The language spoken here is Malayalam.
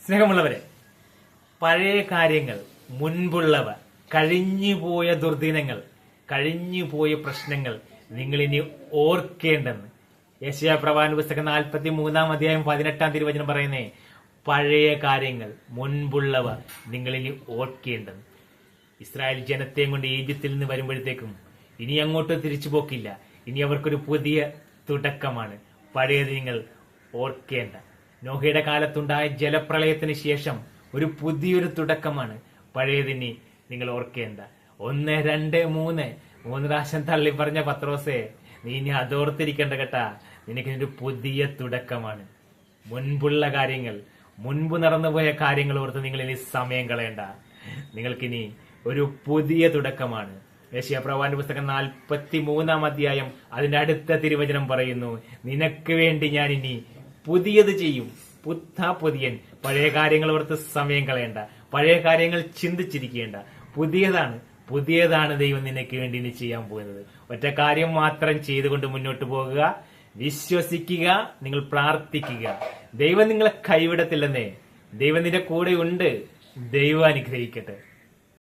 സ്നേഹമുള്ളവരെ, പഴയ കാര്യങ്ങൾ, മുൻപുള്ളവ, കഴിഞ്ഞുപോയ ദുർദിനങ്ങൾ, കഴിഞ്ഞുപോയ പ്രശ്നങ്ങൾ നിങ്ങൾ ഇനി ഓർക്കേണ്ടെന്ന് യെശയ്യാ പ്രവാചക പുസ്തകം 43-ാം അധ്യായം 18-ാം തിരുവചനം പറയുന്നേ, പഴയ കാര്യങ്ങൾ, മുൻപുള്ളവ നിങ്ങൾ ഇനി ഓർക്കേണ്ടെന്ന്. ഇസ്രായേൽ ജനത്തെയും കൊണ്ട് ഈജിപ്തിൽ നിന്ന് വരുമ്പോഴത്തേക്കും ഇനി അങ്ങോട്ട് തിരിച്ചു പോക്കില്ല. ഇനി അവർക്കൊരു പുതിയ തുടക്കമാണ്. പഴയത് നിങ്ങൾ ഓർക്കേണ്ട. നോഹയുടെ കാലത്തുണ്ടായ ജലപ്രളയത്തിന് ശേഷം ഒരു പുതിയൊരു തുടക്കമാണ്. പഴയതിനി നിങ്ങൾ ഓർക്കേണ്ട. 1, 2, 3 പ്രാവശ്യം തള്ളി പറഞ്ഞ പത്രോസേ, നീ ഇനി അതോർത്തിരിക്കേണ്ട കേട്ടാ. നിനക്കിനൊരു പുതിയ തുടക്കമാണ്. മുൻപുള്ള കാര്യങ്ങൾ, മുൻപ് നടന്നുപോയ കാര്യങ്ങൾ ഓർത്ത് നിങ്ങൾ ഇനി സമയം കളയണ്ട. നിങ്ങൾക്കിനി ഒരു പുതിയ തുടക്കമാണ്. യെശയ്യാ പ്രവാചക പുസ്തകം 43-ാം അധ്യായം അതിന്റെ അടുത്ത തിരുവചനം പറയുന്നു, നിനക്ക് വേണ്ടി ഞാൻ ഇനി പുതിയത് ചെയ്യും, പുതിയൻ. പഴയ കാര്യങ്ങൾ ഓർത്ത് സമയം കളയണ്ട, പഴയ കാര്യങ്ങൾ ചിന്തിച്ചിരിക്കേണ്ട. പുതിയതാണ് ദൈവം നിനക്ക് വേണ്ടി ഇനി ചെയ്യാൻ പോകുന്നത്. ഒറ്റ കാര്യം മാത്രം ചെയ്തുകൊണ്ട് മുന്നോട്ട് പോകുക, വിശ്വസിക്കുക, നിങ്ങൾ പ്രാർത്ഥിക്കുക. ദൈവം നിങ്ങളെ കൈവിടത്തില്ലെന്നേ. ദൈവം നിന്റെ കൂടെ ഉണ്ട്. ദൈവം അനുഗ്രഹിക്കട്ടെ.